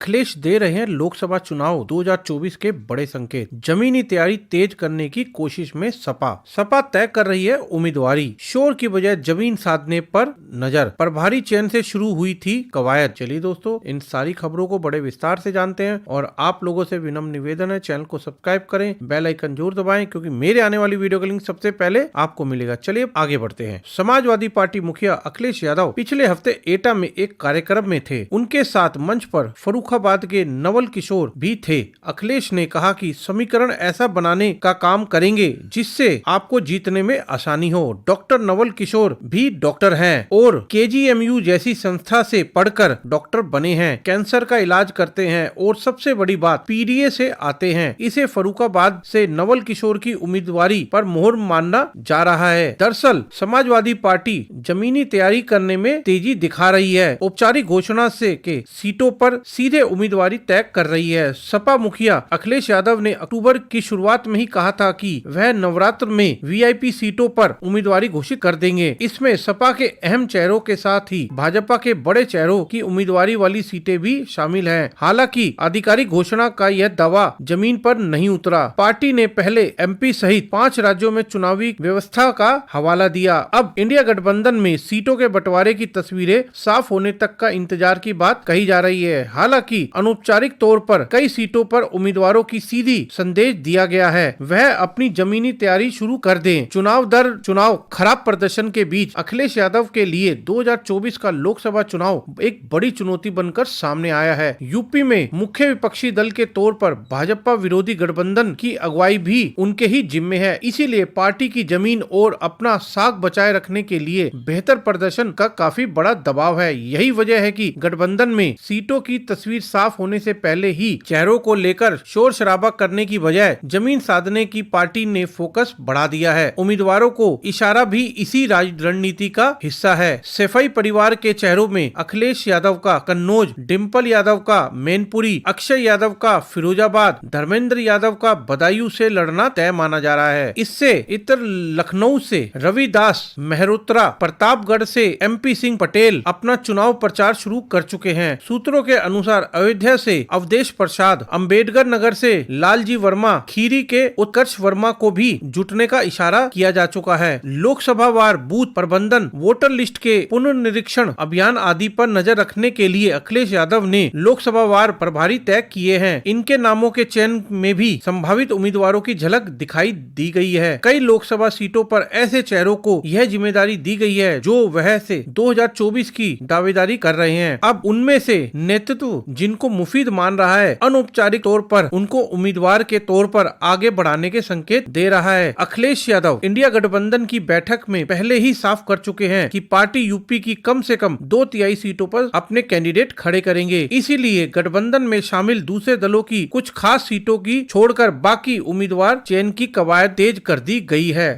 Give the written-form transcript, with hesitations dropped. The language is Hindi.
अखिलेश दे रहे हैं लोकसभा चुनाव 2024 के बड़े संकेत। जमीनी तैयारी तेज करने की कोशिश में सपा तय कर रही है उम्मीदवारी। शोर की बजाय जमीन साधने पर नजर। प्रभारी चयन से शुरू हुई थी कवायद। चलिए दोस्तों, इन सारी खबरों को बड़े विस्तार से जानते हैं और आप लोगों से विनम्र निवेदन है, चैनल को सब्सक्राइब करें, बेल आइकन जरूर दबाएं क्योंकि मेरे आने वाली वीडियो का लिंक सबसे पहले आपको मिलेगा। चलिए आगे बढ़ते हैं। समाजवादी पार्टी मुखिया अखिलेश यादव पिछले हफ्ते एटा में एक कार्यक्रम में थे। उनके साथ मंच पर फर्रुखाबाद के नवल किशोर भी थे। अखिलेश ने कहा कि समीकरण ऐसा बनाने का काम करेंगे जिससे आपको जीतने में आसानी हो। डॉक्टर नवल किशोर भी डॉक्टर हैं और केजीएमयू जैसी संस्था से पढ़कर डॉक्टर बने हैं। कैंसर का इलाज करते हैं और सबसे बड़ी बात पीडीए से आते हैं। इसे फर्रुखाबाद से नवल किशोर की उम्मीदवारी पर मोहर मानना जा रहा है। दरअसल समाजवादी पार्टी जमीनी तैयारी करने में तेजी दिखा रही है। औपचारिक घोषणा से के सीटों पर सीधे उम्मीदवारी तय कर रही है। सपा मुखिया अखिलेश यादव ने अक्टूबर की शुरुआत में ही कहा था कि वह नवरात्र में वीआईपी सीटों पर उम्मीदवारी घोषित कर देंगे। इसमें सपा के अहम चेहरों के साथ ही भाजपा के बड़े चेहरों की उम्मीदवारी वाली सीटें भी शामिल हैं। हालांकि आधिकारिक घोषणा का यह दावा जमीन पर नहीं उतरा। पार्टी ने पहले एमपी सहित 5 राज्यों में चुनावी व्यवस्था का हवाला दिया। अब इंडिया गठबंधन में सीटों के बंटवारे की तस्वीरें साफ होने तक का इंतजार की बात कही जा रही है। हालांकि अनौपचारिक तौर पर कई सीटों पर उम्मीदवारों की सीधी संदेश दिया गया है वह अपनी जमीनी तैयारी शुरू कर दें। चुनाव दर चुनाव खराब प्रदर्शन के बीच अखिलेश यादव के लिए 2024 का लोकसभा चुनाव एक बड़ी चुनौती बनकर सामने आया है। यूपी में मुख्य विपक्षी दल के तौर पर भाजपा विरोधी गठबंधन की अगुवाई भी उनके ही जिम्मे है। इसीलिए पार्टी की जमीन और अपना साख बचाए रखने के लिए बेहतर प्रदर्शन का काफी बड़ा दबाव है। यही वजह है कि गठबंधन में सीटों की तस्वीर साफ होने से पहले ही चेहरों को लेकर शोर शराबा करने की बजाय जमीन साधने की पार्टी ने फोकस बढ़ा दिया है। उम्मीदवारों को इशारा भी इसी रणनीति का हिस्सा है। सैफई परिवार के चेहरों में अखिलेश यादव का कन्नौज, डिम्पल यादव का मैनपुरी, अक्षय यादव का फिरोजाबाद, धर्मेंद्र यादव का बदायूं से लड़ना तय माना जा रहा है। इससे इतर लखनऊ से रविदास मेहरोत्रा, प्रतापगढ़ से एमपी सिंह पटेल अपना चुनाव प्रचार शुरू कर चुके हैं। सूत्रों के अनुसार अयोध्या से अवधेश प्रसाद, अंबेडकर नगर से लालजी वर्मा, खीरी के उत्कर्ष वर्मा को भी जुटने का इशारा किया जा चुका है। लोकसभा वार बूथ प्रबंधन, वोटर लिस्ट के पुनर्निरीक्षण अभियान आदि पर नजर रखने के लिए अखिलेश यादव ने लोकसभा वार प्रभारी तय किए हैं। इनके नामों के चयन में भी संभावित उम्मीदवारों की झलक दिखाई दी गई है। कई लोकसभा सीटों पर ऐसे चेहरों को यह जिम्मेदारी दी गई है जो वह से 2024 की दावेदारी कर रहे हैं। अब उनमें से नेतृत्व जिनको मुफीद मान रहा है अनौपचारिक तौर पर उनको उम्मीदवार के तौर पर आगे बढ़ाने के संकेत दे रहा है। अखिलेश यादव इंडिया गठबंधन की बैठक में पहले ही साफ कर चुके हैं कि पार्टी यूपी की कम से कम 2/3 सीटों पर अपने कैंडिडेट खड़े करेंगे। इसीलिए गठबंधन में शामिल दूसरे दलों की कुछ खास सीटों की छोड़कर बाकी उम्मीदवार चयन की कवायद तेज कर दी गई है।